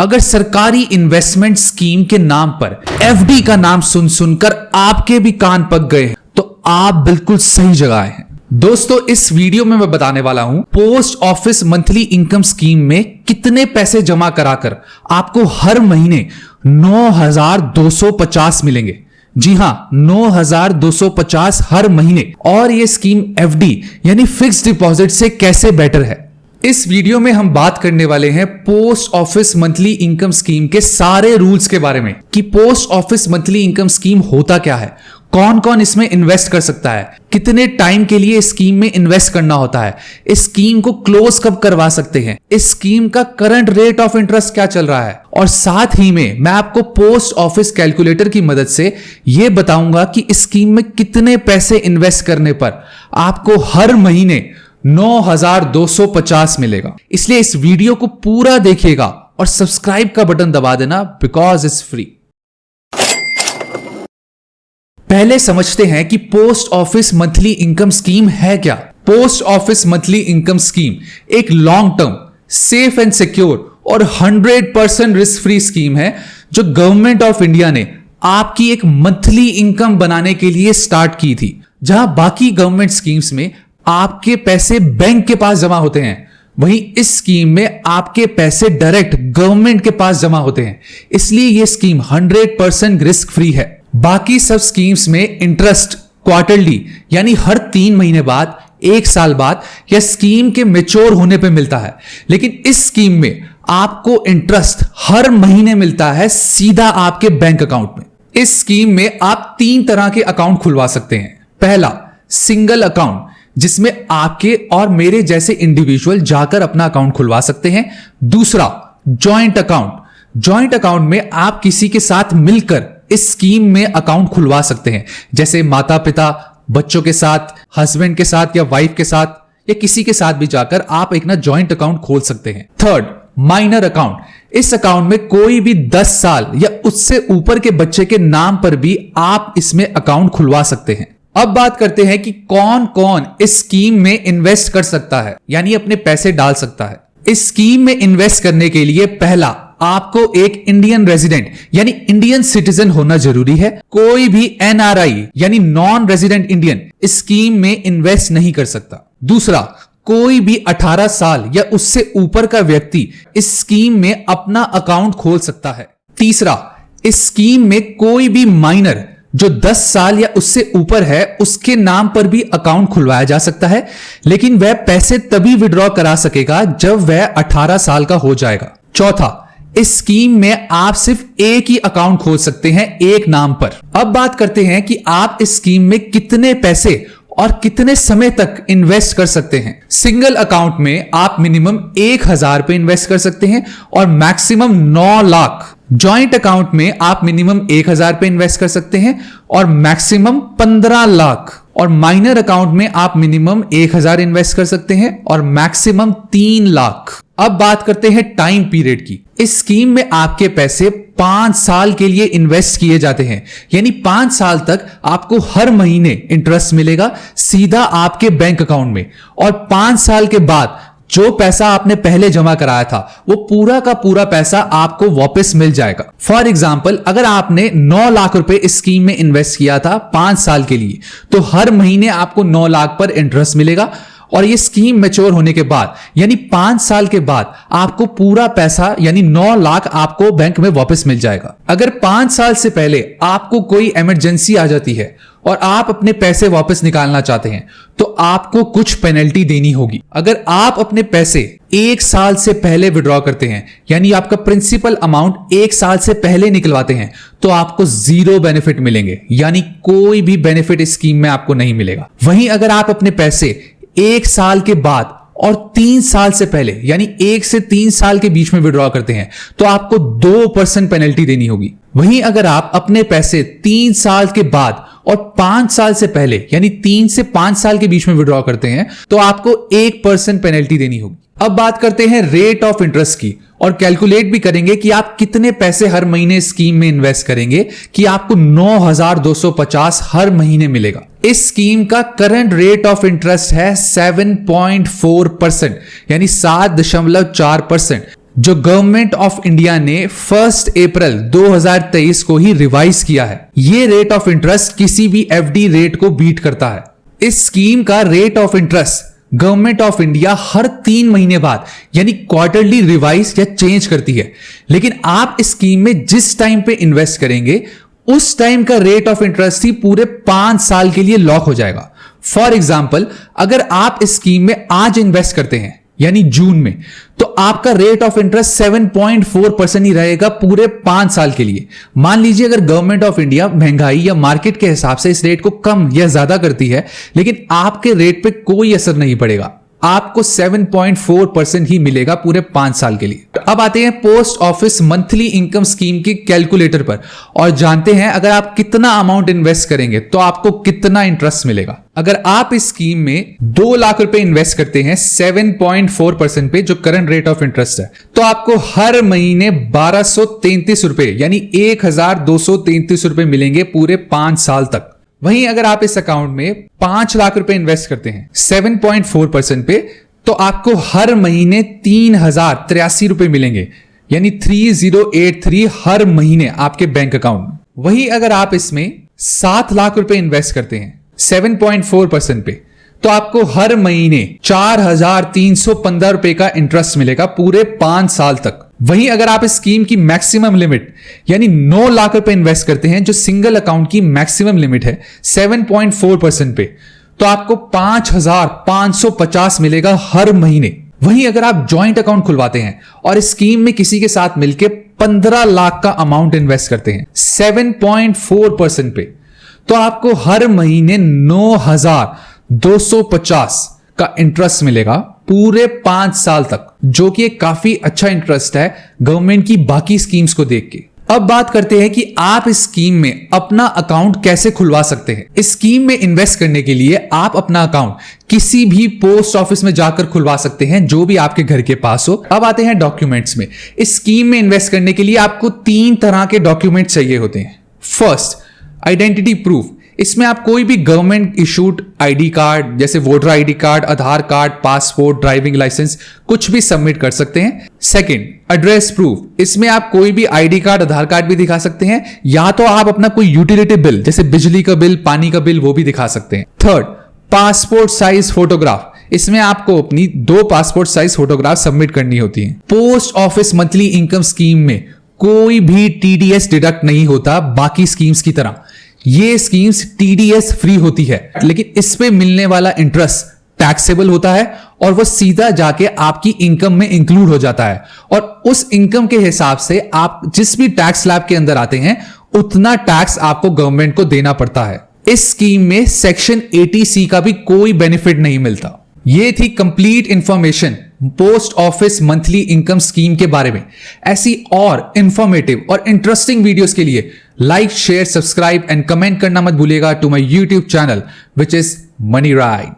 अगर सरकारी investment scheme के नाम पर एफडी का नाम सुन सुनकर आपके भी कान पक गए हैं तो आप बिल्कुल सही जगह आए हैं। दोस्तों, इस वीडियो में मैं बताने वाला हूं post office monthly income scheme में कितने पैसे जमा कराकर आपको हर महीने 9,250 मिलेंगे। जी हां, 9,250 हर महीने। और यह स्कीम एफडी यानी फिक्स्ड डिपॉजिट से कैसे बेटर है, इस वीडियो में हम बात करने वाले हैं post office monthly income scheme के सारे रूल्स के बारे में कि post office monthly income scheme होता क्या है, कौन कौन इसमें इन्वेस्ट कर सकता है, कितने टाइम के लिए इस स्कीम में इन्वेस्ट करना होता है, इस स्कीम को क्लोज कब करवा सकते हैं, इस स्कीम का करंट रेट ऑफ इंटरेस्ट क्या चल रहा है, और साथ ही में मैं आपको पोस्ट ऑफिस कैलकुलेटर की मदद से यह बताऊंगा कि इस स्कीम में कितने पैसे इन्वेस्ट करने पर आपको हर महीने 9,250 मिलेगा। इसलिए इस वीडियो को पूरा देखिएगा और सब्सक्राइब का बटन दबा देना, बिकॉज इट्स फ्री। पहले समझते हैं कि post office monthly income scheme है क्या। Post office monthly income scheme एक long term, safe and secure और 100% रिस्क फ्री स्कीम है जो गवर्नमेंट ऑफ इंडिया ने आपकी एक मंथली इनकम बनाने के लिए स्टार्ट की थी। जहां बाकी गवर्नमेंट स्कीम्स में आपके पैसे बैंक के पास जमा होते हैं, वहीं इस स्कीम में आपके पैसे डायरेक्ट गवर्नमेंट के पास जमा होते हैं। इसलिए यह स्कीम 100% रिस्क फ्री है। बाकी सब स्कीम्स में इंटरेस्ट क्वार्टरली यानी हर 3 महीने बाद, 1 साल बाद या स्कीम के मैच्योर होने पे मिलता है, लेकिन इस स्कीम में आपको इंटरेस्ट हर महीने मिलता है सीधा आपके बैंक अकाउंट में। इस स्कीम में आप 3 तरह के अकाउंट खुलवा सकते हैं। पहला, सिंगल अकाउंट, जिसमें आपके और मेरे जैसे इंडिविजुअल जाकर अपना अकाउंट खुलवा सकते हैं। दूसरा, जॉइंट अकाउंट। जॉइंट अकाउंट में आप किसी के साथ मिलकर इस स्कीम में अकाउंट खुलवा सकते हैं, जैसे माता पिता, बच्चों के साथ, हस्बैंड के साथ या वाइफ के साथ या किसी के साथ भी जाकर आप एक ना जॉइंट अकाउंट खोल सकते हैं। Third, minor account. इस अकाउंट में कोई भी 10 साल या उससे ऊपर के बच्चे के नाम पर भी आप इसमें अकाउंट खुलवा सकते हैं। अब बात करते हैं कि कौन कौन इस स्कीम में इन्वेस्ट कर सकता है, यानी अपने पैसे डाल सकता है। इस स्कीम में इन्वेस्ट करने के लिए पहला, आपको एक इंडियन रेजिडेंट यानी इंडियन सिटीजन होना जरूरी है। कोई भी एनआरआई यानी नॉन रेजिडेंट इंडियन इस स्कीम में इन्वेस्ट नहीं कर सकता। दूसरा, कोई भी 18 साल या उससे ऊपर का व्यक्ति इस स्कीम में अपना अकाउंट खोल सकता है। तीसरा, इस स्कीम में कोई भी माइनर जो 10 साल या उससे ऊपर है उसके नाम पर भी अकाउंट खुलवाया जा सकता है, लेकिन वह पैसे तभी विड्रॉ करा सकेगा जब वह 18 साल का हो जाएगा। चौथा, इस स्कीम में आप सिर्फ एक ही अकाउंट खोल सकते हैं, एक नाम पर। अब बात करते हैं कि आप इस स्कीम में कितने पैसे और कितने समय तक इन्वेस्ट कर सकते हैं। सिंगल अकाउंट में आप मिनिमम 1,000 पे इन्वेस्ट कर सकते हैं और मैक्सिमम 9 लाख। जॉइंट अकाउंट में आप मिनिमम 1,000 पे इन्वेस्ट कर सकते हैं और मैक्सिमम 15 लाख। और माइनर अकाउंट में आप मिनिमम 1,000 इन्वेस्ट कर सकते हैं और मैक्सिमम 3 लाख। अब बात करते हैं टाइम पीरियड की। इस स्कीम में आपके पैसे 5 साल के लिए इन्वेस्ट किए जाते हैं, यानी 5 साल तक आपको हर महीने इंटरेस्ट मिलेगा सीधा आपके बैंक अकाउंट में, और 5 साल के बाद जो पैसा आपने पहले जमा कराया था वो पूरा का पूरा पैसा आपको वापस मिल जाएगा। फॉर एग्जाम्पल, अगर आपने 9 लाख रुपए इस स्कीम में इन्वेस्ट किया था 5 साल के लिए, तो हर महीने आपको 9 लाख पर इंटरेस्ट मिलेगा, और ये स्कीम मैच्योर होने के बाद यानी 5 साल के बाद आपको पूरा पैसा यानी 9 लाख आपको बैंक में वापस मिल जाएगा। अगर 5 साल से पहले आपको कोई इमरजेंसी आ जाती है और आप अपने पैसे वापस निकालना चाहते हैं तो आपको कुछ पेनल्टी देनी होगी। अगर आप अपने पैसे 1 साल से पहले विड्रॉ करते हैं, यानी आपका प्रिंसिपल अमाउंट 1 साल से पहले निकलवाते हैं, तो आपको 0 बेनिफिट मिलेंगे, यानी कोई भी बेनिफिट इस स्कीम में आपको नहीं मिलेगा। वहीं अगर आप अपने पैसे 1 साल के बाद और 3 साल से पहले यानी 1 से 3 साल के बीच में विड्रॉ करते हैं तो आपको 2% पेनल्टी देनी होगी। वहीं अगर आप अपने पैसे 3 साल के बाद और 5 साल से पहले यानी 3 से 5 साल के बीच में विड्रॉ करते हैं तो आपको 1% पेनल्टी देनी होगी। अब बात करते हैं रेट ऑफ इंटरेस्ट की और कैलकुलेट भी करेंगे कि आप कितने पैसे हर महीने स्कीम में इन्वेस्ट करेंगे कि आपको 9,250 हर महीने मिलेगा। इस स्कीम का करंट रेट ऑफ इंटरेस्ट है 7.4% यानी 7.4%। जो गवर्नमेंट ऑफ इंडिया ने 1 अप्रैल 2023 को ही रिवाइज किया है। ये रेट ऑफ इंटरेस्ट किसी भी एफडी रेट को बीट करता है। इस स्कीम का rate of interest government of India हर 3 महीने बाद यानी क्वार्टरली रिवाइज या चेंज करती है, लेकिन आप इस स्कीम में जिस टाइम पे इन्वेस्ट करेंगे उस टाइम का रेट ऑफ इंटरेस्ट ही पूरे 5 साल के लिए लॉक हो जाएगा। फॉर एग्जाम्पल, अगर आप इस स्कीम में आज इन्वेस्ट करते हैं यानी जून में, तो आपका रेट ऑफ इंटरेस्ट 7.4% ही रहेगा पूरे 5 साल के लिए। मान लीजिए अगर गवर्नमेंट ऑफ इंडिया महंगाई या मार्केट के हिसाब से इस रेट को कम या ज्यादा करती है, लेकिन आपके रेट पे कोई असर नहीं पड़ेगा, आपको 7.4% ही मिलेगा पूरे 5 साल के लिए। अब आते हैं post office monthly income scheme के कैलकुलेटर पर और जानते हैं अगर आप कितना अमाउंट इन्वेस्ट करेंगे तो आपको कितना इंटरेस्ट मिलेगा। अगर आप इस स्कीम में 2 लाख रुपए इन्वेस्ट करते हैं 7.4% पे, जो करंट रेट ऑफ इंटरेस्ट है, तो आपको हर महीने 1233 रुपए यानी 1233 रुपए मिलेंगे पूरे 5 साल तक। वहीं अगर आप इस अकाउंट में 5 लाख रुपए इन्वेस्ट करते हैं 7.4% पे, तो आपको हर महीने 3083 रुपए मिलेंगे यानी 3083 हर महीने आपके बैंक अकाउंट में। वहीं अगर आप इसमें 7 लाख रुपए इन्वेस्ट करते हैं 7.4% पे, तो आपको हर महीने 4315 रुपए का इंटरेस्ट मिलेगा पूरे 5 साल तक। वहीं अगर आप इस स्कीम की मैक्सिमम लिमिट यानी 9 लाख रुपए इन्वेस्ट करते हैं, जो सिंगल अकाउंट की मैक्सिमम लिमिट है 7.4% पे, तो आपको 5550 मिलेगा हर महीने। वहीं अगर आप जॉइंट अकाउंट खुलवाते हैं और इस स्कीम में किसी के साथ मिलकर 15 लाख का अमाउंट इन्वेस्ट करते हैं 7.4% पे, तो आपको हर महीने 9250 का इंटरेस्ट मिलेगा पूरे 5 साल तक, जो कि एक काफी अच्छा इंटरेस्ट है गवर्नमेंट की बाकी स्कीम्स को देख के। अब बात करते हैं कि आप इस स्कीम में अपना अकाउंट कैसे खुलवा सकते हैं। इस स्कीम में इन्वेस्ट करने के लिए आप अपना अकाउंट किसी भी पोस्ट ऑफिस में जाकर खुलवा सकते हैं, जो भी आपके घर के पास हो। अब आते हैं डॉक्यूमेंट्स में। इस स्कीम में इन्वेस्ट करने के लिए आपको 3 तरह के डॉक्यूमेंट चाहिए होते हैं। First, identity proof. इसमें आप कोई भी गवर्नमेंट इशूड आईडी कार्ड जैसे वोटर आईडी कार्ड, आधार कार्ड, पासपोर्ट, ड्राइविंग लाइसेंस कुछ भी सबमिट कर सकते हैं। Second, address proof. इसमें आप कोई भी आईडी कार्ड, आधार कार्ड भी दिखा सकते हैं, या तो आप अपना कोई यूटिलिटी बिल जैसे बिजली का बिल, पानी का बिल, वो भी दिखा सकते हैं। Third, passport size photograph. इसमें आपको अपनी 2 पासपोर्ट साइज फोटोग्राफ सबमिट करनी होती है। Post office monthly income scheme में कोई भी टीडीएस डिडक्ट नहीं होता बाकी स्कीम्स की तरह। ये स्कीम्स टीडीएस फ्री होती है, लेकिन इस पे मिलने वाला इंटरेस्ट टैक्सेबल होता है और वो सीधा जाके आपकी इनकम में इंक्लूड हो जाता है, और उस इनकम के हिसाब से आप जिस भी टैक्स स्लैब के अंदर आते हैं उतना टैक्स आपको गवर्नमेंट को देना पड़ता है। इस स्कीम में सेक्शन 80C का भी कोई बेनिफिट नहीं मिलता। ये थी complete information post office monthly income scheme के बारे में। ऐसी और इंफॉर्मेटिव और इंटरेस्टिंग वीडियोस के लिए like, share, subscribe and comment करना मत भूलिएगा to my YouTube channel which is money right.